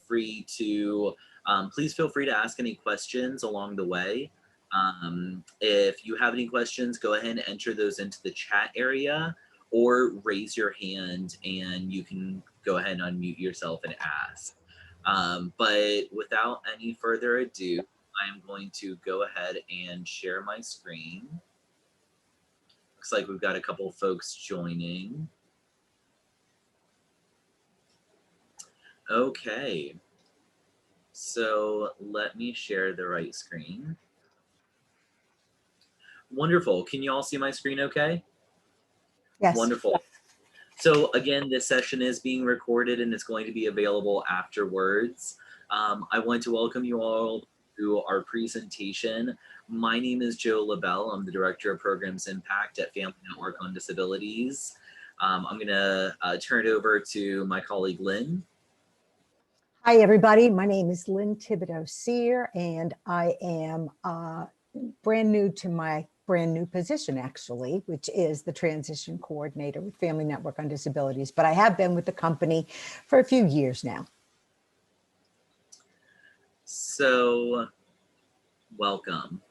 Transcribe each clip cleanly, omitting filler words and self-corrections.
free to, please feel free to ask any questions along the way. If you have any questions, go ahead and enter those into the chat area or raise your hand and you can go ahead and unmute yourself and ask. But without any further ado, I'm going to go ahead and share my screen. Looks like we've got a couple folks joining. Okay, so let me share the right screen. Wonderful. Can you all see my screen okay? Yes. Wonderful. So again, this session is being recorded and it's going to be available afterwards. I want to welcome you all to our presentation. My name is Joe LaBelle. I'm the Director of Programs Impact at Family Network on Disabilities. I'm going to turn it over to my colleague, Lynn. Hi, everybody. My name is Lynn Thibodeau-Sear, and I am brand new to my brand new position, actually, which is the Transition Coordinator with Family Network on Disabilities. But I have been with the company for a few years now. So, welcome.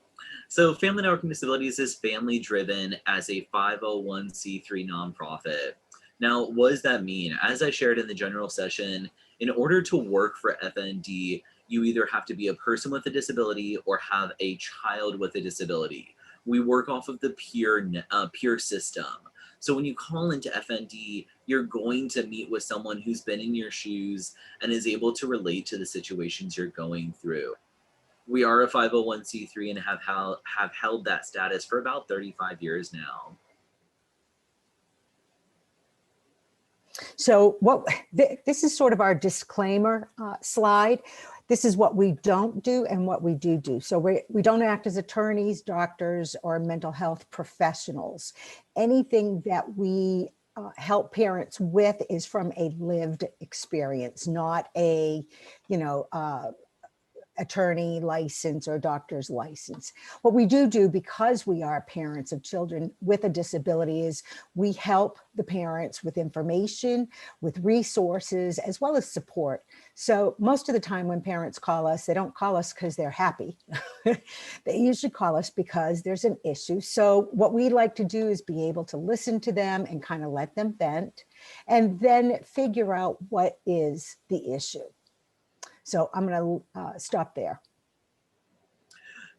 So Family Network on Disabilities is family-driven as a 501c3 nonprofit. Now, what does that mean? As I shared in the general session, in order to work for FND, you either have to be a person with a disability or have a child with a disability. We work off of the peer system. So when you call into FND, you're going to meet with someone who's been in your shoes and is able to relate to the situations you're going through. We are a 501c3 and have held that status for about 35 years now. So this is sort of our disclaimer slide. This is what we don't do and what we do. So we don't act as attorneys, doctors, or mental health professionals. Anything that we help parents with is from a lived experience, not a, attorney license or doctor's license. What we do, because we are parents of children with a disability, is we help the parents with information, with resources, as well as support. So most of the time when parents call us, they don't call us because they're happy. They usually call us because there's an issue. So what we like to do is be able to listen to them and kind of let them vent, and then figure out what is the issue. So I'm going to stop there.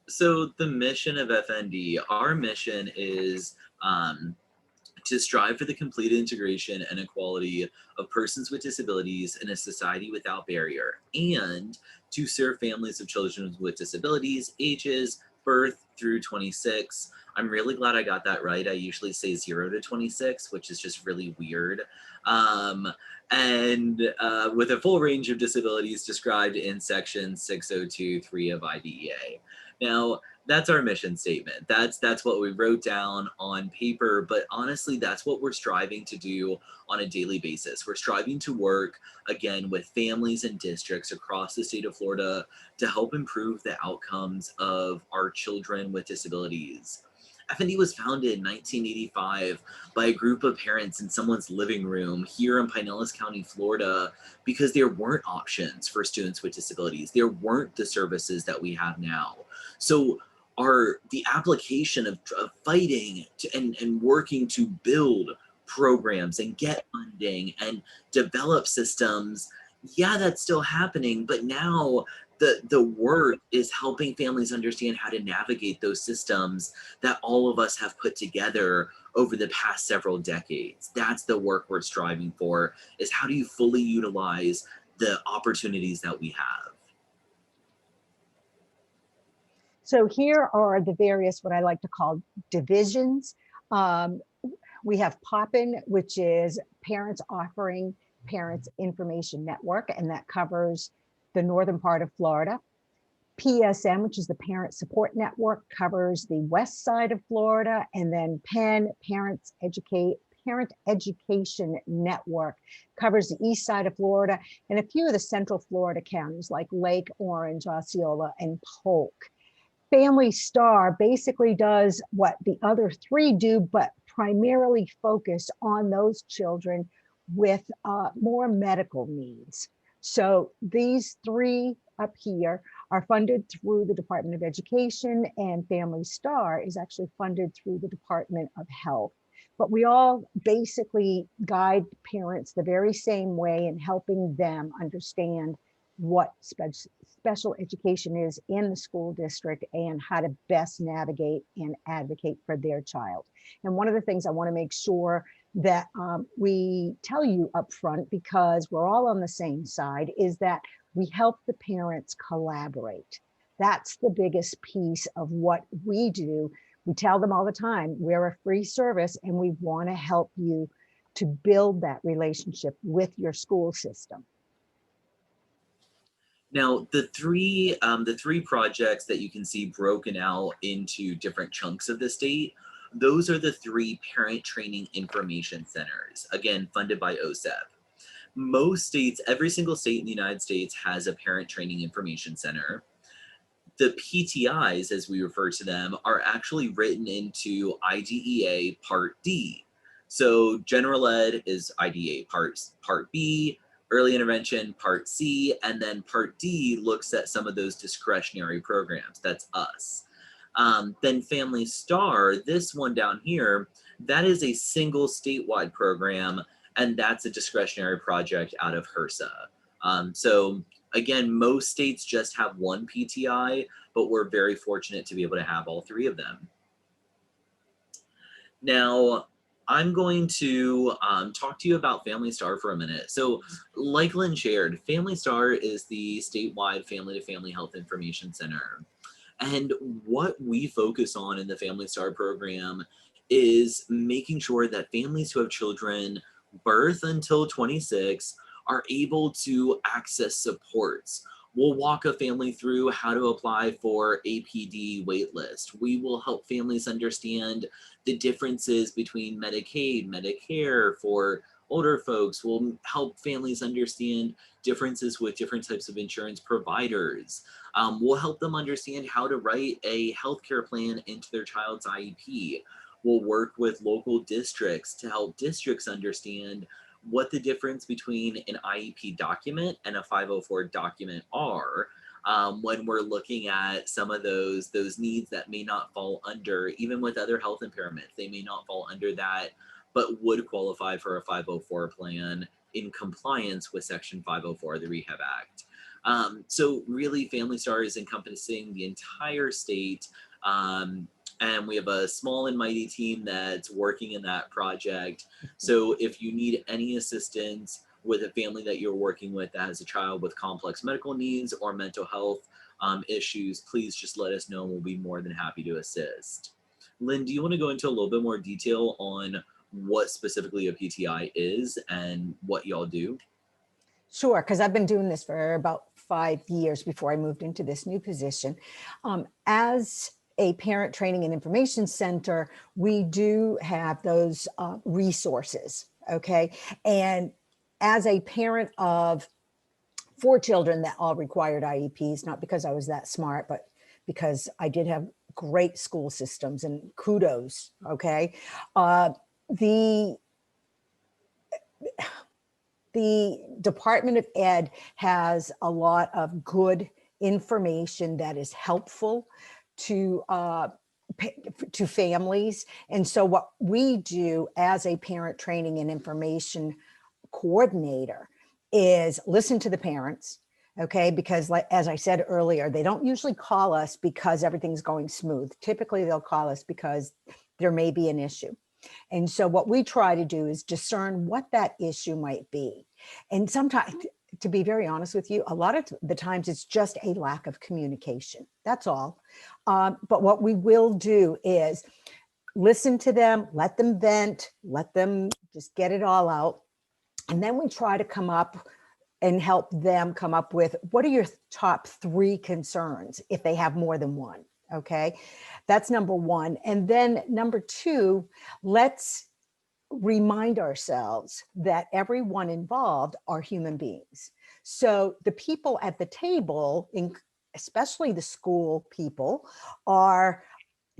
So the mission of FND, our mission is to strive for the complete integration and equality of persons with disabilities in a society without barrier, and to serve families of children with disabilities ages birth through 26. I'm really glad I got that right. I usually say 0 to 26, which is just really weird. And with a full range of disabilities described in section 602(3) of IDEA. Now, that's our mission statement. That's what we wrote down on paper, but honestly, that's what we're striving to do on a daily basis. We're striving to work, again, with families and districts across the state of Florida to help improve the outcomes of our children with disabilities. FND was founded in 1985 by a group of parents in someone's living room here in Pinellas County, Florida, because there weren't options for students with disabilities. There weren't the services that we have now. So the application of fighting and working to build programs and get funding and develop systems, yeah, that's still happening, but now the work is helping families understand how to navigate those systems that all of us have put together over the past several decades. That's the work we're striving for, is how do you fully utilize the opportunities that we have? So here are the various, what I like to call divisions. We have POPIN, which is Parents Offering Parents Information Network, and that covers the northern part of Florida. PSM, which is the Parent Support Network, covers the west side of Florida, and then PEN, Parent Education Network, covers the east side of Florida and a few of the central Florida counties like Lake, Orange, Osceola, and Polk. Family Star basically does what the other three do, but primarily focus on those children with more medical needs. So these three up here are funded through the Department of Education, and Family Star is actually funded through the Department of Health. But we all basically guide parents the very same way in helping them understand what special education is in the school district and how to best navigate and advocate for their child. And one of the things I want to make sure that we tell you up front, because we're all on the same side, is that we help the parents collaborate. That's the biggest piece of what we do. We tell them all the time, we're a free service and we want to help you to build that relationship with your school system. Now, the three projects that you can see broken out into different chunks of the state, those are the three parent training information centers, again, funded by OSEP. Most states, every single state in the United States has a parent training information center. The PTIs, as we refer to them, are actually written into IDEA Part D. So general ed is IDEA Part B, early intervention Part C, and then Part D looks at some of those discretionary programs. That's us. Then Family Star, this one down here, that is a single statewide program, and that's a discretionary project out of HRSA. So again, most states just have one PTI, but we're very fortunate to be able to have all three of them. Now, I'm going to talk to you about Family Star for a minute. So like Lynn shared, Family Star is the statewide family-to-family health information center. And what we focus on in the Family Star program is making sure that families who have children birth until 26 are able to access supports. We'll walk a family through how to apply for APD waitlist. We will help families understand the differences between Medicaid, Medicare for older folks. We'll help families understand differences with different types of insurance providers. We'll help them understand how to write a healthcare plan into their child's IEP. We'll work with local districts to help districts understand what the difference between an IEP document and a 504 document are when we're looking at some of those needs that may not fall under, even with other health impairments, they may not fall under that, but would qualify for a 504 plan in compliance with Section 504 of the Rehab Act. So really, Family Star is encompassing the entire state. And we have a small and mighty team that's working in that project. So if you need any assistance with a family that you're working with that has a child with complex medical needs or mental health issues, please just let us know and we'll be more than happy to assist. Lynn, do you want to go into a little bit more detail on what specifically a PTI is and what y'all do? Sure, because I've been doing this for about 5 years before I moved into this new position. As a parent training and information center, we do have those resources, okay? And as a parent of 4 children that all required IEPs, not because I was that smart, but because I did have great school systems, and kudos, okay? The Department of Ed has a lot of good information that is helpful to families. And so what we do as a parent training and information coordinator is listen to the parents, okay? Because like, as I said earlier, they don't usually call us because everything's going smooth. Typically they'll call us because there may be an issue. And so what we try to do is discern what that issue might be. And sometimes, to be very honest with you, a lot of the times it's just a lack of communication. That's all. But what we will do is listen to them, let them vent, let them just get it all out. And then we try to come up and help them come up with, what are your top 3 concerns if they have more than one? Okay, that's number 1. And then number 2, let's remind ourselves that everyone involved are human beings. So the people at the table, especially the school people, are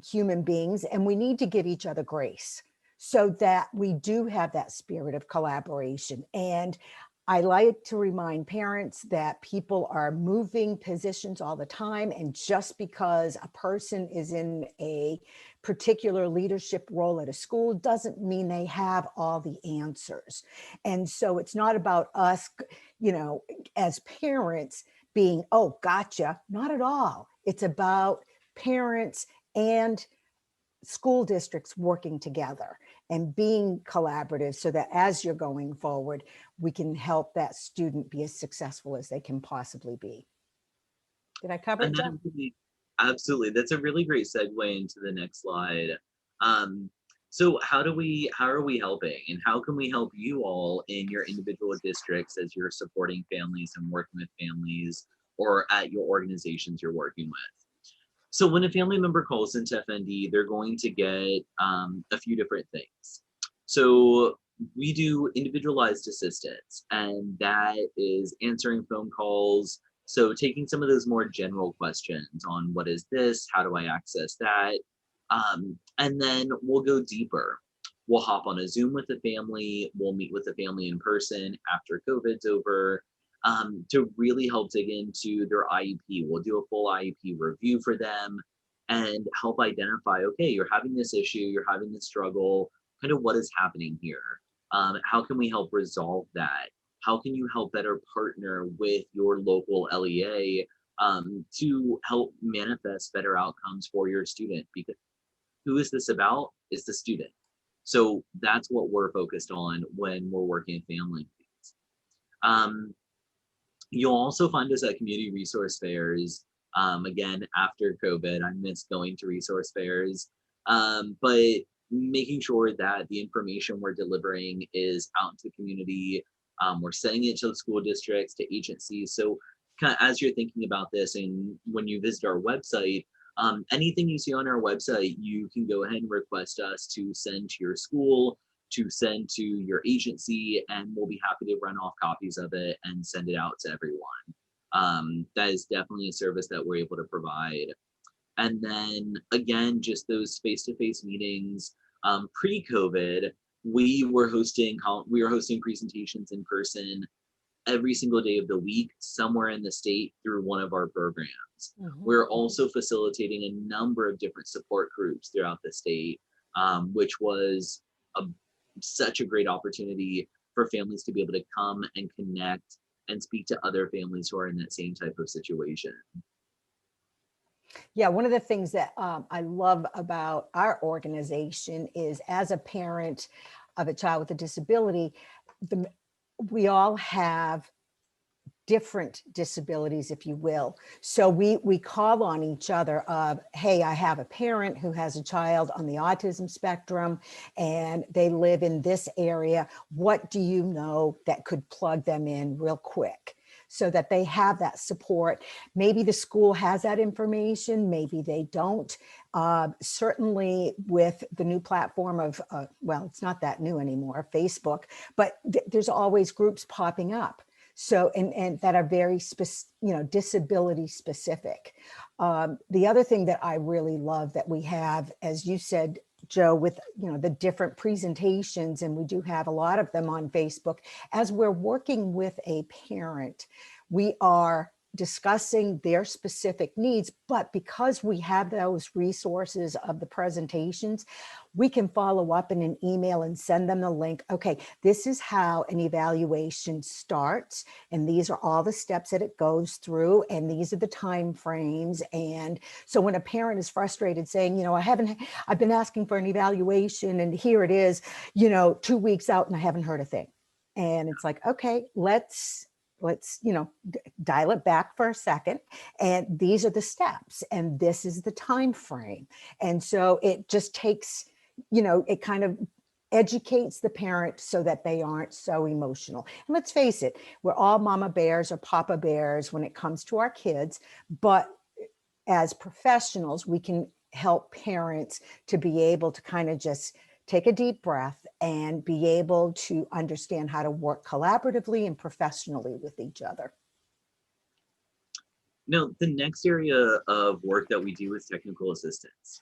human beings, and we need to give each other grace so that we do have that spirit of collaboration. And I like to remind parents that people are moving positions all the time. And just because a person is in a particular leadership role at a school doesn't mean they have all the answers. And so it's not about us, as parents being, oh, gotcha. Not at all. It's about parents and school districts working together and being collaborative so that as you're going forward, we can help that student be as successful as they can possibly be. Did I cover it, And that Joe? really, absolutely, that's a really great segue into the next slide. Um, so how are we helping, and how can we help you all in your individual districts as you're supporting families and working with families, or at your organizations you're working with? So when a family member calls into FND, they're going to get a few different things. So we do individualized assistance, and that is answering phone calls. So taking some of those more general questions on what is this, how do I access that, and then we'll go deeper. We'll hop on a Zoom with the family. We'll meet with the family in person after COVID's over, to really help dig into their IEP. We'll do a full IEP review for them and help identify, okay, you're having this issue, you're having this struggle, kind of what is happening here? How can we help resolve that? How can you help better partner with your local LEA, to help manifest better outcomes for your student? Because who is this about? Is the student. So that's what we're focused on when we're working with families. Um, You'll also find us at community resource fairs. Again, after COVID, I miss going to resource fairs, but making sure that the information we're delivering is out to the community. We're sending it to the school districts, to agencies. So kind of as you're thinking about this, and when you visit our website, anything you see on our website, you can go ahead and request us to send to your school, to send to your agency, and we'll be happy to run off copies of it and send it out to everyone. That is definitely a service that we're able to provide. And then again, just those face-to-face meetings. Pre-COVID, we were hosting presentations in person every single day of the week somewhere in the state through one of our programs. We're also facilitating a number of different support groups throughout the state, which was a such a great opportunity for families to be able to come and connect and speak to other families who are in that same type of situation. Yeah, one of the things that I love about our organization is, as a parent of a child with a disability, the, we all have different disabilities, if you will. So we call on each other of, hey, I have a parent who has a child on the autism spectrum and they live in this area. What do you know that could plug them in real quick, so that they have that support? Maybe the school has that information, maybe they don't. Certainly with the new platform of, well, it's not that new anymore, Facebook, but there's always groups popping up. So, and that are very disability specific. The other thing that I really love that we have, as you said, Joe, with the different presentations, and we do have a lot of them on Facebook, as we're working with a parent, we are discussing their specific needs, but because we have those resources of the presentations, we can follow up in an email and send them the link. Okay, this is how an evaluation starts, and these are all the steps that it goes through, and these are the time frames. And so when a parent is frustrated saying, I've been asking for an evaluation and here it is, 2 weeks out and I haven't heard a thing. And it's like, okay, let's dial it back for a second, and these are the steps and this is the time frame. And so it just takes, it kind of educates the parent so that they aren't so emotional. And let's face it, we're all mama bears or papa bears when it comes to our kids, but as professionals, we can help parents to be able to kind of just take a deep breath and be able to understand how to work collaboratively and professionally with each other. Now, the next area of work that we do is technical assistance.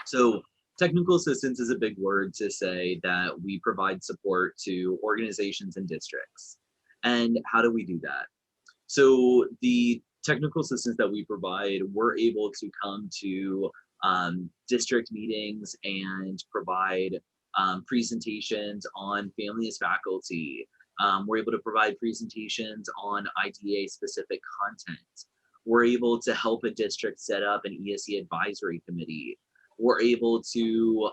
So technical assistance is a big word to say that we provide support to organizations and districts. And how do we do that? So the technical assistance that we provide, we're able to come to district meetings and provide presentations on family as faculty. We're able to provide presentations on IDA specific content. We're able to help a district set up an ESE advisory committee. We're able to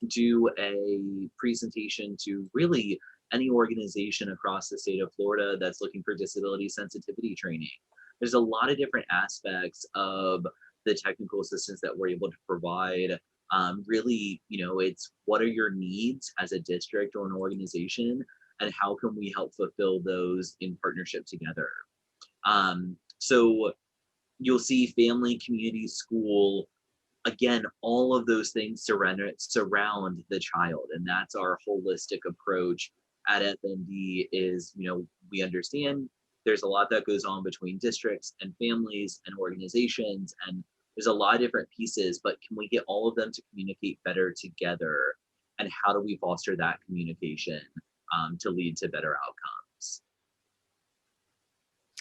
do a presentation to really any organization across the state of Florida that's looking for disability sensitivity training. There's a lot of different aspects of the technical assistance that we're able to provide. Really, it's what are your needs as a district or an organization, and how can we help fulfill those in partnership together? So you'll see family, community, school, again, all of those things surround the child, and that's our holistic approach at FND. Is we understand there's a lot that goes on between districts and families and organizations, and there's a lot of different pieces, but can we get all of them to communicate better together, and how do we foster that communication to lead to better outcomes?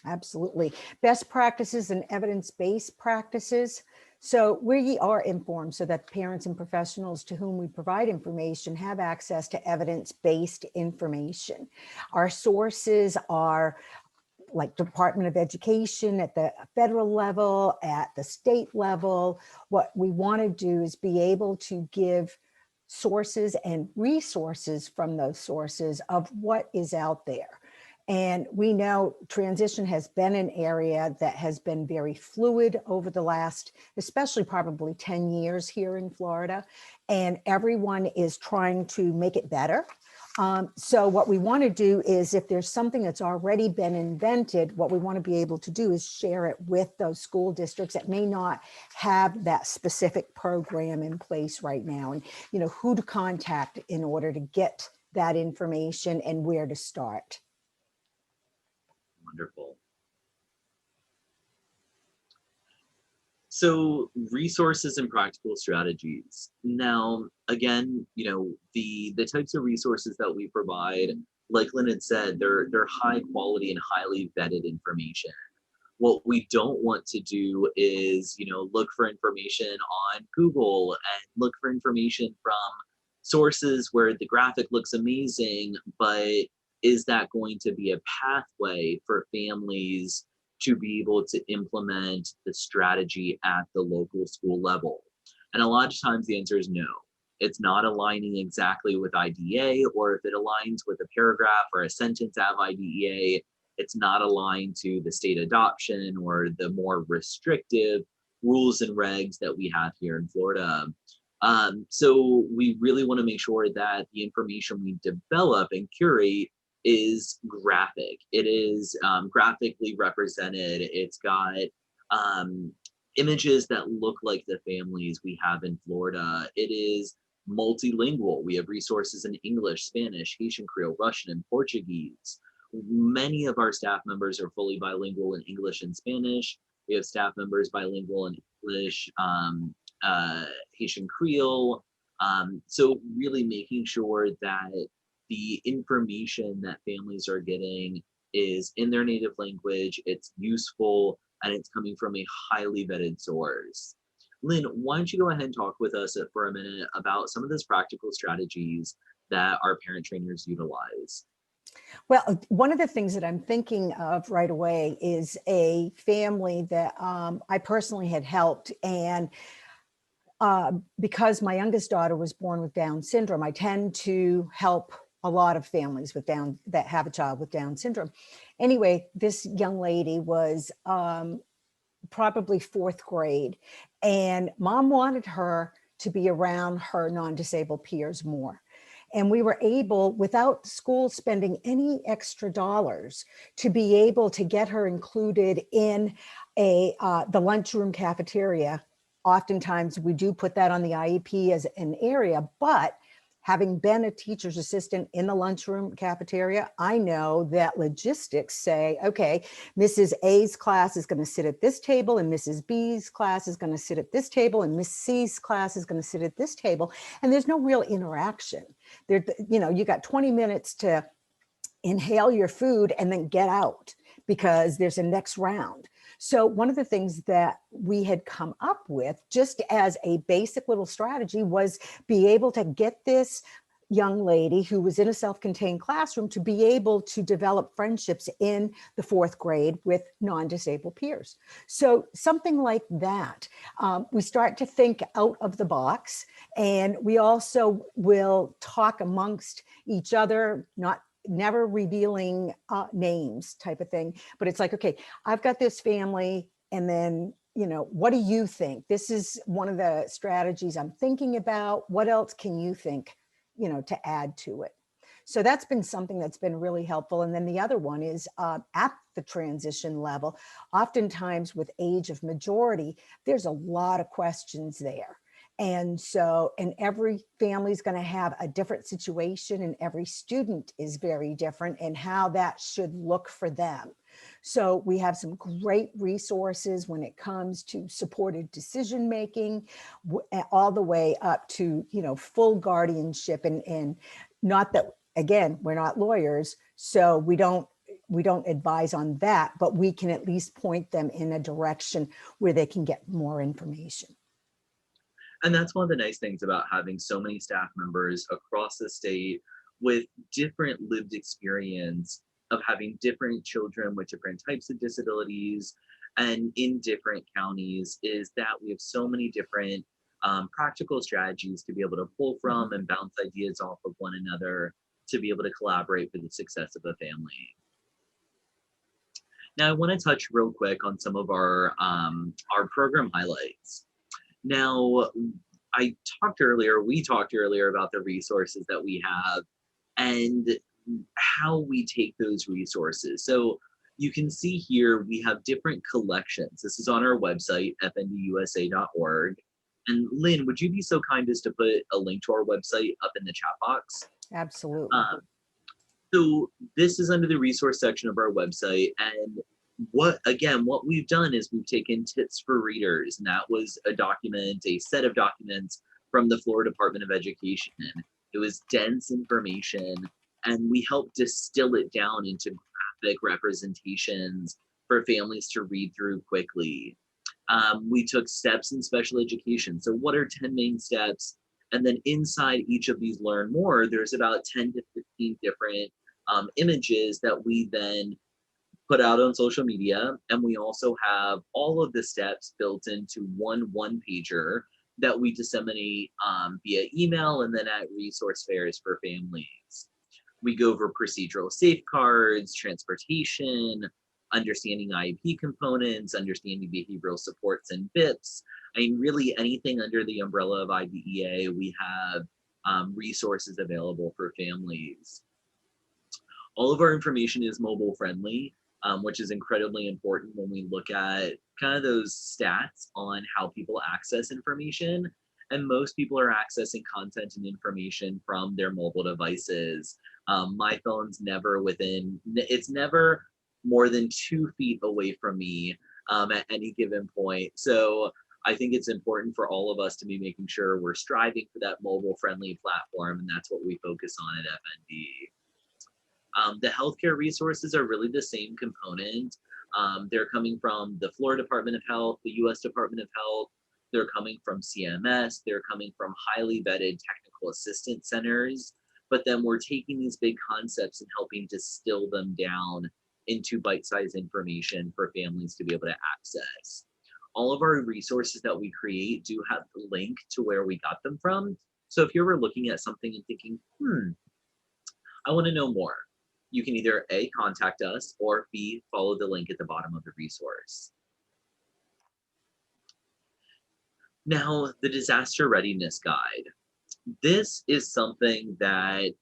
Absolutely. Best practices and evidence-based practices. So we are informed so that parents and professionals to whom we provide information have access to evidence-based information. Our sources are like Department of Education at the federal level, at the state level. What we want to do is be able to give sources and resources from those sources of what is out there. And we know transition has been an area that has been very fluid over the last, especially probably 10 years here in Florida. And everyone is trying to make it better. So what we want to do is, if there's something that's already been invented, what we want to be able to do is share it with those school districts that may not have that specific program in place right now, and who to contact in order to get that information and where to start. Wonderful. So resources and practical strategies. Now, again, the types of resources that we provide, like Lynn had said, they're high quality and highly vetted information. What we don't want to do is, look for information on Google and look for information from sources where the graphic looks amazing, but is that going to be a pathway for families to be able to implement the strategy at the local school level? And a lot of times the answer is no. It's not aligning exactly with IDEA, or if it aligns with a paragraph or a sentence of IDEA, it's not aligned to the state adoption or the more restrictive rules and regs that we have here in Florida. So we really want to make sure that the information we develop and curate is graphic. It is graphically represented. It's got images that look like the families we have in Florida. It is multilingual. We have resources in English, Spanish, Haitian Creole, Russian, and Portuguese. Many of our staff members are fully bilingual in English and Spanish. We have staff members bilingual in English, Haitian Creole. So really making sure that the information that families are getting is in their native language, it's useful, and it's coming from a highly vetted source. Lynn, why don't you go ahead and talk with us for a minute about some of those practical strategies that our parent trainers utilize? Well, one of the things that I'm thinking of right away is a family that I personally had helped. And because my youngest daughter was born with Down syndrome, I tend to help a lot of families with that have a child with Down syndrome. Anyway, this young lady was probably fourth grade, and mom wanted her to be around her non-disabled peers more. And we were able, without school spending any extra dollars, to be able to get her included in the lunchroom cafeteria. Oftentimes we do put that on the IEP as an area, but having been a teacher's assistant in the lunchroom cafeteria, I know that logistics say, okay, Mrs. A's class is going to sit at this table, and Mrs. B's class is going to sit at this table, and Miss C's class is going to sit at this table. And there's no real interaction. You got 20 minutes to inhale your food and then get out because there's a next round. So one of the things that we had come up with just as a basic little strategy was be able to get this young lady who was in a self-contained classroom to be able to develop friendships in the 4th grade with non-disabled peers. So something like that. We start to think out of the box, and we also will talk amongst each other, never revealing names type of thing, but it's like, okay, I've got this family, and then, you know, what do you think? This is one of the strategies I'm thinking about. What else can you think, you know, to add to it? So that's been something that's been really helpful. And then the other one is at the transition level, oftentimes with age of majority, there's a lot of questions there. And so, and every family is going to have a different situation, and every student is very different, and how that should look for them. So we have some great resources when it comes to supported decision making, all the way up to, you know, full guardianship. And not that, again, we're not lawyers, so we don't advise on that, but we can at least point them in a direction where they can get more information. And that's one of the nice things about having so many staff members across the state with different lived experience of having different children with different types of disabilities and in different counties, is that we have so many different practical strategies to be able to pull from and bounce ideas off of one another to be able to collaborate for the success of a family. Now, I want to touch real quick on some of our program highlights. Now, we talked earlier about the resources that we have and how we take those resources. So you can see here, we have different collections. This is on our website, fndusa.org. And Lynn, would you be so kind as to put a link to our website up in the chat box? Absolutely. So this is under the resource section of our website. And what we've done is we've taken tips for readers, and that was a set of documents from the Florida Department of Education. It was dense information, and we helped distill it down into graphic representations for families to read through quickly. We took steps in special education. So what are 10 main steps? And then inside each of these learn more, there's about 10 to 15 different images that we then put out on social media. And we also have all of the steps built into one pager that we disseminate via email and then at resource fairs for families. We go over procedural safeguards, transportation, understanding IEP components, understanding behavioral supports and BIPs. I mean, really anything under the umbrella of IDEA, we have resources available for families. All of our information is mobile friendly, which is incredibly important when we look at kind of those stats on how people access information. And most people are accessing content and information from their mobile devices. My phone's it's never more than 2 feet away from me at any given point. So I think it's important for all of us to be making sure we're striving for that mobile friendly platform, and that's what we focus on at FND. The healthcare resources are really the same component. They're coming from the Florida Department of Health, the US Department of Health, they're coming from CMS, they're coming from highly vetted technical assistance centers, but then we're taking these big concepts and helping distill them down into bite-sized information for families to be able to access. All of our resources that we create do have the link to where we got them from. So if you're ever looking at something and thinking, I want to know more, you can either A, contact us, or B, follow the link at the bottom of the resource. Now, the disaster readiness guide. This is something that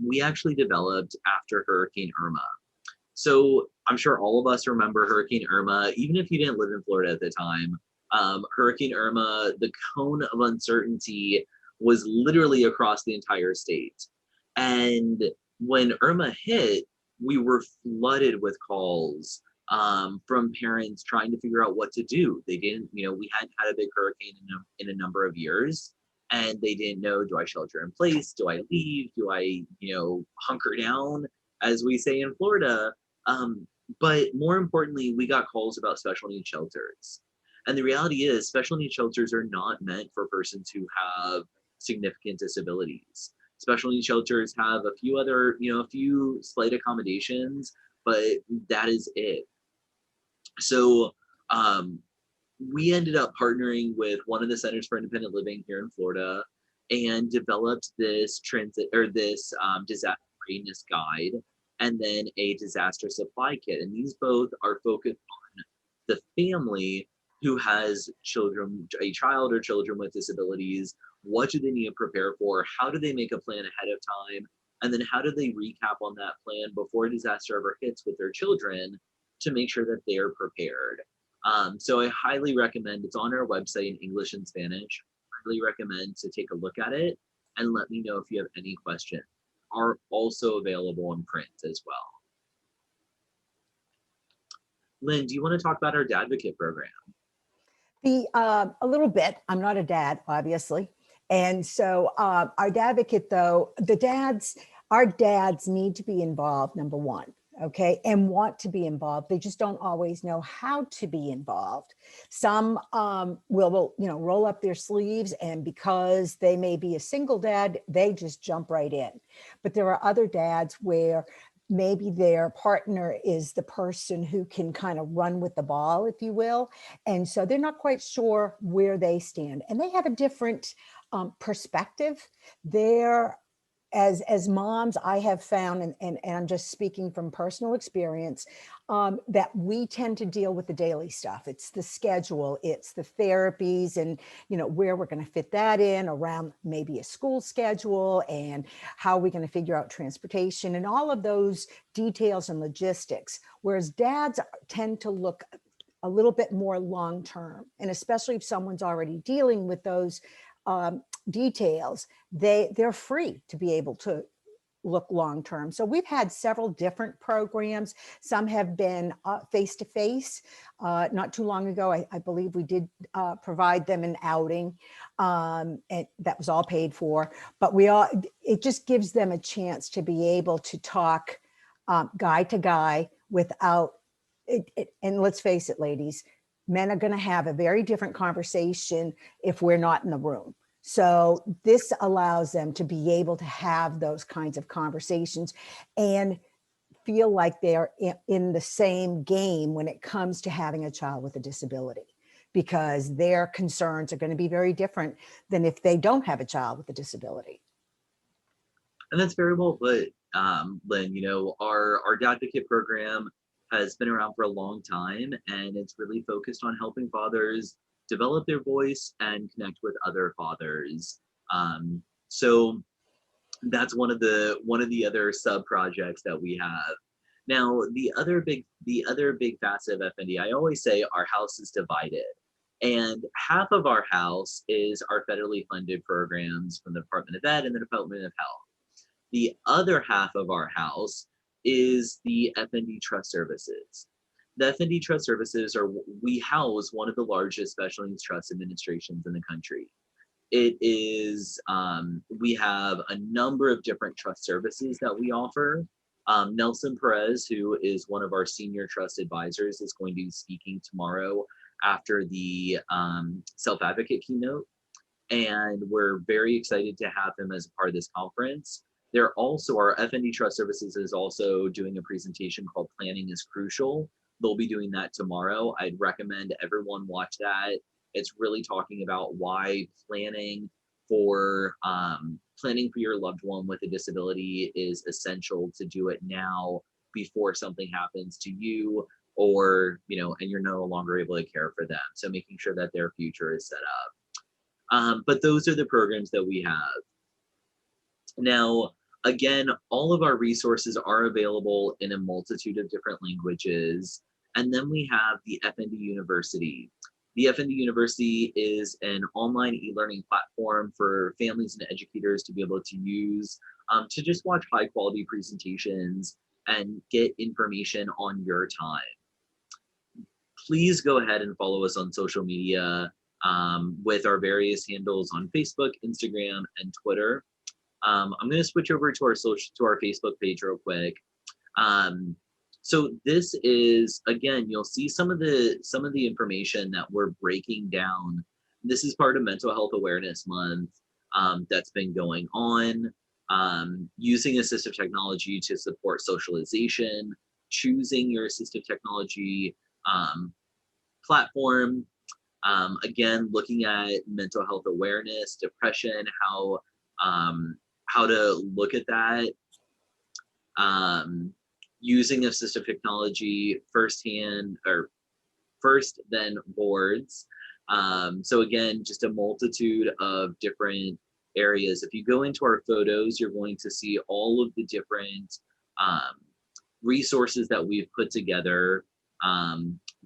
we actually developed after Hurricane Irma. So I'm sure all of us remember Hurricane Irma, even if you didn't live in Florida at the time. Hurricane Irma, the cone of uncertainty was literally across the entire state. And when Irma hit, we were flooded with calls from parents trying to figure out what to do. They didn't, we hadn't had a big hurricane in a number of years, and they didn't know, do I shelter in place? Do I leave? Do I, hunker down? as we say in Florida. But more importantly, we got calls about special needs shelters. And the reality is, special needs shelters are not meant for persons who have significant disabilities. Special needs shelters have a few other, a few slight accommodations, but that is it. So we ended up partnering with one of the Centers for Independent Living here in Florida and developed this disaster readiness guide and then a disaster supply kit. And these both are focused on the family who has children, a child or children with disabilities. What do they need to prepare for? How do they make a plan ahead of time? And then how do they recap on that plan before disaster ever hits with their children to make sure that they're prepared? So I highly recommend, it's on our website in English and Spanish. I highly recommend to take a look at it and let me know if you have any questions. Are also available in print as well. Lynn, do you want to talk about our Dadvocate program? A little bit. I'm not a dad, obviously. And so our Dadvocate, though, our dads need to be involved, number one, okay, and want to be involved. They just don't always know how to be involved. Some will, roll up their sleeves, and because they may be a single dad, they just jump right in. But there are other dads where maybe their partner is the person who can kind of run with the ball, if you will. And so they're not quite sure where they stand. And they have a different perspective. As moms, I have found, and I'm just speaking from personal experience, that we tend to deal with the daily stuff. It's the schedule, it's the therapies, and where we're going to fit that in around maybe a school schedule, and how we're going to figure out transportation and all of those details and logistics. Whereas dads tend to look a little bit more long-term, and especially if someone's already dealing with those details, they're free to be able to look long-term. So we've had several different programs. Some have been face-to-face. Not too long ago, I believe we did provide them an outing, and that was all paid for. But it just gives them a chance to be able to talk guy to guy without it. And let's face it, ladies, men are going to have a very different conversation if we're not in the room. So this allows them to be able to have those kinds of conversations and feel like they're in the same game when it comes to having a child with a disability, because their concerns are going to be very different than if they don't have a child with a disability. And that's very well put, Lynn. Our Dadvocate program has been around for a long time, and it's really focused on helping fathers develop their voice and connect with other fathers. So that's one of the other sub projects that we have. Now, the other big facet of FND, I always say our house is divided. And half of our house is our federally funded programs from the Department of Ed and the Department of Health. The other half of our house is the FND Trust Services. The FND Trust Services we house one of the largest special needs trust administrations in the country. It is, we have a number of different trust services that we offer. Nelson Perez, who is one of our senior trust advisors, is going to be speaking tomorrow after the self-advocate keynote. And we're very excited to have him as a part of this conference. Our FND Trust Services is also doing a presentation called Planning is Crucial. They'll be doing that tomorrow. I'd recommend everyone watch that. It's really talking about why planning for your loved one with a disability is essential to do it now before something happens to you, or and you're no longer able to care for them. So making sure that their future is set up. But those are the programs that we have. Now, again, all of our resources are available in a multitude of different languages. And then we have the FND University. The FND University is an online e-learning platform for families and educators to be able to use to just watch high quality presentations and get information on your time. Please go ahead and follow us on social media with our various handles on Facebook, Instagram, and Twitter. I'm going to switch over to our Facebook page real quick. So this is, again, you'll see some of the information that we're breaking down. This is part of Mental Health Awareness Month that's been going on. Using assistive technology to support socialization, choosing your assistive technology platform. Again, looking at mental health awareness, depression, how to look at that. Using assistive technology firsthand, or first, then boards. So again, just a multitude of different areas. If you go into our photos, you're going to see all of the different resources that we've put together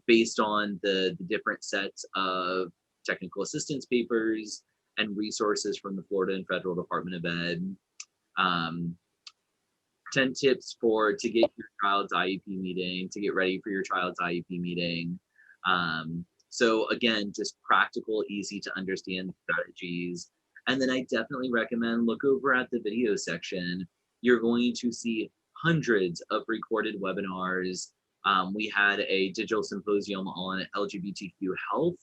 based on the different sets of technical assistance papers and resources from the Florida and Federal Department of Ed. 10 tips to get your child's IEP meeting, to get ready for your child's IEP meeting. So again, just practical, easy to understand strategies. And then I definitely recommend look over at the video section. You're going to see hundreds of recorded webinars. We had a digital symposium on LGBTQ health.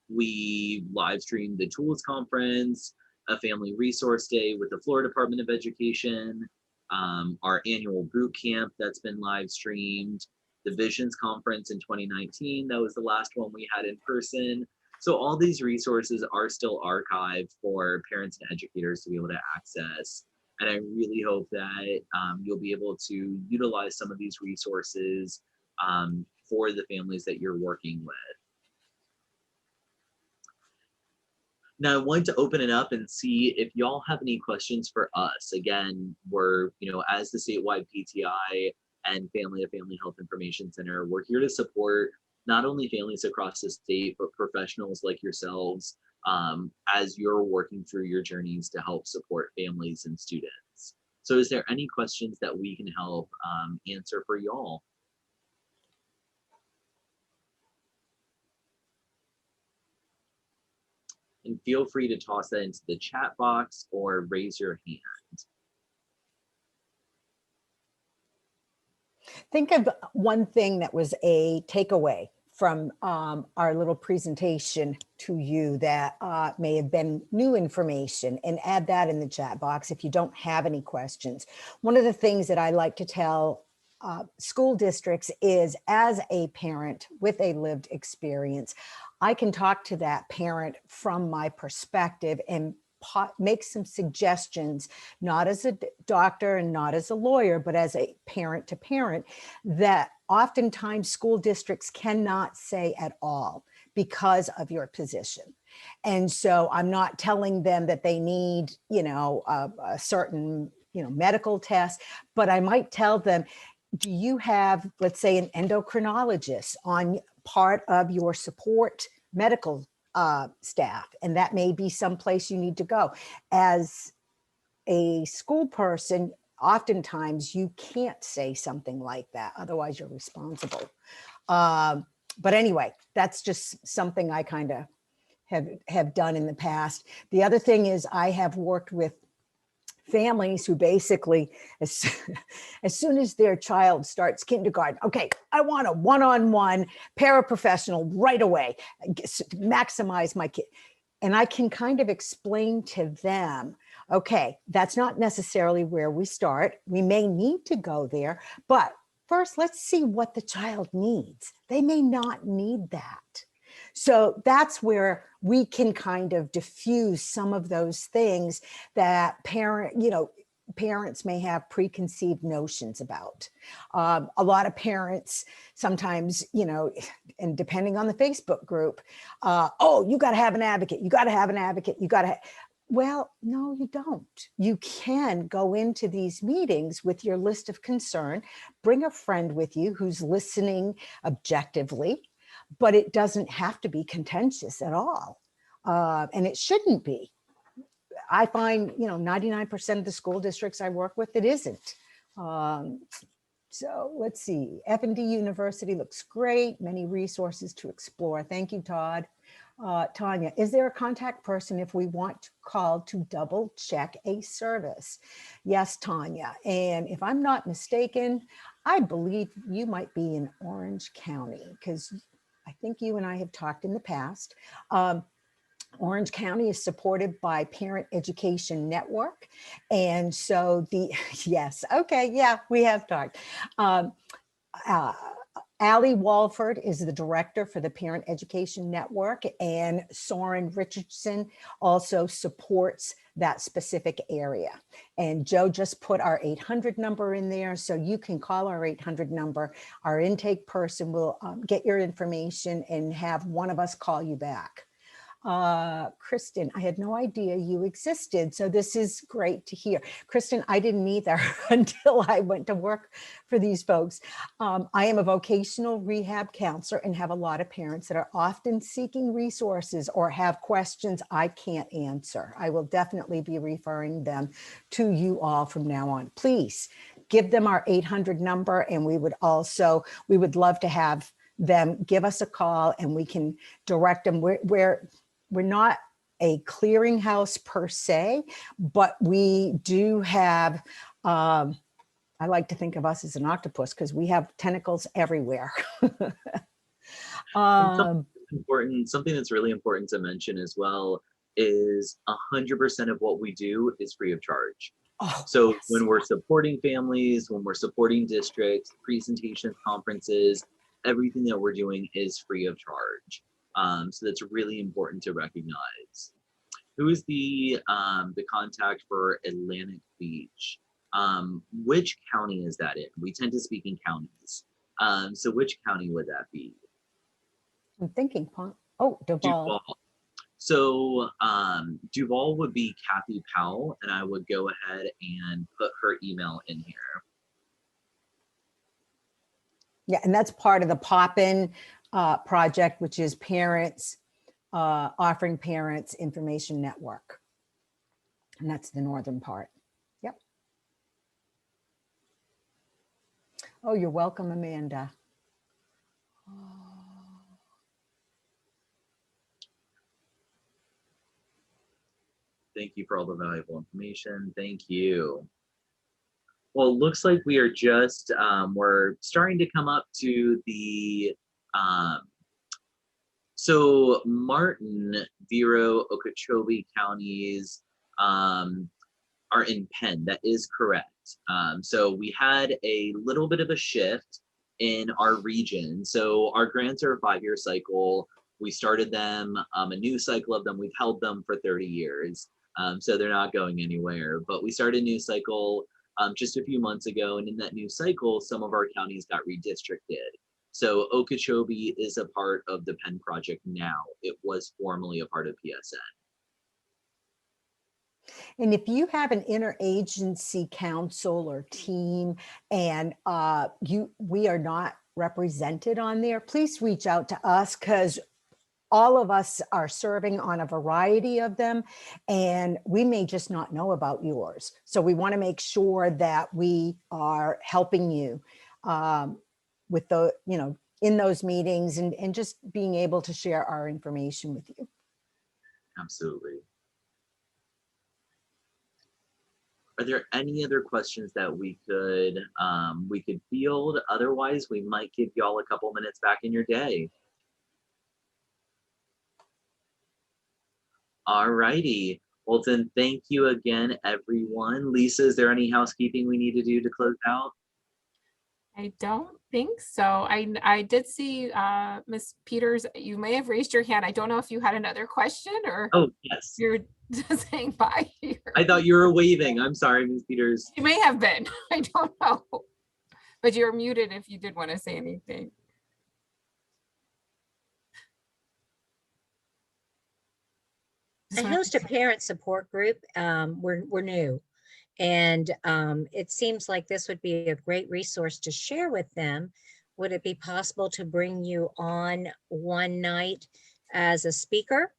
We live streamed the Tools Conference, a family resource day with the Florida Department of Education, our annual boot camp that's been live streamed, the Visions Conference in 2019, that was the last one we had in person. So all these resources are still archived for parents and educators to be able to access. And I really hope that you'll be able to utilize some of these resources for the families that you're working with. Now I want to open it up and see if y'all have any questions for us. Again, we're, as the statewide PTI and Family to Family Health Information Center, we're here to support not only families across the state, but professionals like yourselves as you're working through your journeys to help support families and students. So is there any questions that we can help answer for y'all? And feel free to toss that into the chat box or raise your hand. Think of one thing that was a takeaway from our little presentation to you that may have been new information, and add that in the chat box if you don't have any questions. One of the things that I like to tell school districts is, as a parent with a lived experience, I can talk to that parent from my perspective and make some suggestions, not as a doctor and not as a lawyer, but as a parent to parent, that oftentimes school districts cannot say at all because of your position. And so I'm not telling them that they need, a certain, medical test, but I might tell them, do you have, let's say, an endocrinologist on part of your support medical staff? And that may be someplace you need to go. As a school person, oftentimes you can't say something like that, otherwise you're responsible. But anyway, that's just something I kind of have done in the past. The other thing is, I have worked with families who basically, as soon as their child starts kindergarten, okay, I want a one-on-one paraprofessional right away, maximize my kid. And I can kind of explain to them, okay, that's not necessarily where we start. We may need to go there, but first, let's see what the child needs. They may not need that. So that's where we can kind of diffuse some of those things that parents may have preconceived notions about. A lot of parents sometimes, and depending on the Facebook group, oh, you got to have an advocate. You got to have an advocate. You got to. Well, no, you don't. You can go into these meetings with your list of concern, bring a friend with you who's listening objectively, but it doesn't have to be contentious at all. And it shouldn't be. I find, 99% of the school districts I work with, it isn't. So let's see. FND University looks great. Many resources to explore. Thank you, Todd. Tanya, is there a contact person if we want to call to double check a service? Yes, Tanya. And if I'm not mistaken, I believe you might be in Orange County, because I think you and I have talked in the past. Orange County is supported by Parent Education Network. And so yes, okay, yeah, we have talked. Allie Walford is the director for the Parent Education Network, and Soren Richardson also supports that specific area. And Joe just put our 800 number in there, so you can call our 800 number. Our intake person will get your information and have one of us call you back. Kristen, I had no idea you existed, so this is great to hear. Kristen, I didn't either until I went to work for these folks. I am a vocational rehab counselor and have a lot of parents that are often seeking resources or have questions I can't answer. I will definitely be referring them to you all from now on. Please give them our 800 number, and we would love to have them give us a call and we can direct them where we're not a clearinghouse per se, but we do have, I like to think of us as an octopus because we have tentacles everywhere. Something that's really important to mention as well is 100% of what we do is free of charge. Oh, so yes. When we're supporting families, when we're supporting districts, presentations, conferences, everything that we're doing is free of charge. So that's really important to recognize. Who is the contact for Atlantic Beach? Which county is that in? We tend to speak in counties. So which county would that be? I'm thinking, oh, Duval. So Duval would be Kathy Powell, and I would go ahead and put her email in here. Yeah, and that's part of the Pop-In project, which is parents, offering parents information network. And that's the northern part. Yep. Oh, you're welcome, Amanda. Thank you for all the valuable information. Thank you. Well, it looks like we are just, we're starting to come up to the, so Martin, Vero, Okeechobee counties are in Penn. That is correct. So we had a little bit of a shift in our region. So our grants are a 5-year cycle. We started them, a new cycle of them. We've held them for 30 years. So they're not going anywhere. But we started a new cycle just a few months ago. And in that new cycle, some of our counties got redistricted. So Okeechobee is a part of the Penn project now. It was formerly a part of PSN. And if you have an interagency council or team and we are not represented on there, please reach out to us, because all of us are serving on a variety of them, and we may just not know about yours. So we want to make sure that we are helping you with the, in those meetings and just being able to share our information with you. Absolutely. Are there any other questions that we could field? Otherwise, we might give y'all a couple minutes back in your day. All righty. Well, then thank you again, everyone. Lisa, is there any housekeeping we need to do to close out? I don't think so. I did see Ms. Peters, you may have raised your hand. I don't know if you had another question or yes, you're just saying bye here. I thought you were waving. I'm sorry, Ms. Peters. You may have been. I don't know. But you're muted if you did want to say anything. I host a parent support group. We're new. And it seems like this would be a great resource to share with them. Would it be possible to bring you on one night as a speaker?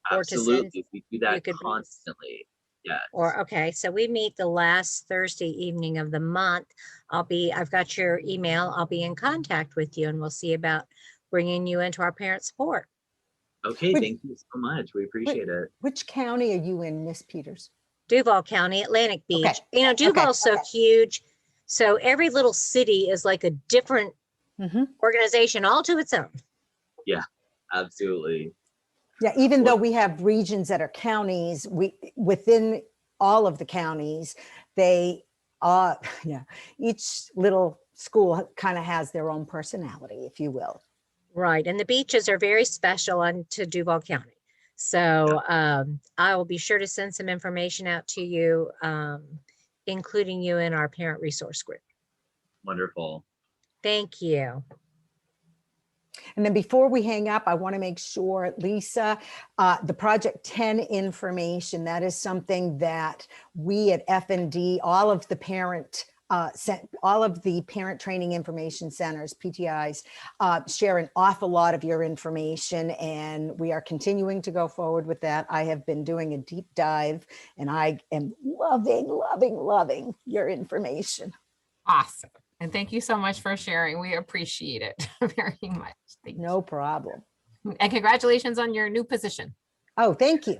Absolutely, we do that constantly. Yeah. Or okay, so we meet the last Thursday evening of the month. I've got your email. I'll be in contact with you, and we'll see about bringing you into our parent support. Okay, thank you so much. We appreciate it. Which county are you in, Miss Peters? Duval County, Atlantic Beach. Okay. Duval's so huge. So every little city is like a different organization all to its own. Yeah, absolutely. Yeah, even though we have regions that are counties, within all of the counties, they yeah, each little school kind of has their own personality, if you will. Right. And the beaches are very special to Duval County. So I will be sure to send some information out to you, including you in our parent resource group. Wonderful. Thank you. And then before we hang up, I want to make sure, Lisa, the Project 10 information, that is something that we at FND, all of the parent training information centers, PTIs, share an awful lot of your information, and we are continuing to go forward with that. I have been doing a deep dive, and I am loving your information. Awesome. And thank you so much for sharing. We appreciate it very much. Thank No problem. you. And congratulations on your new position. Oh, thank you.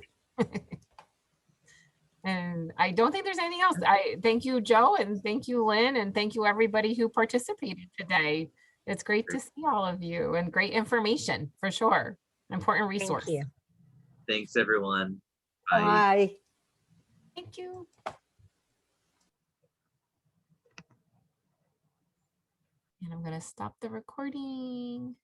And I don't think there's anything else. I thank you, Joe, and thank you, Lynn, and thank you everybody who participated today. It's great to see all of you and great information for sure. Important resource. Thank you. Thanks, everyone. Bye. Bye. Thank you. And I'm going to stop the recording.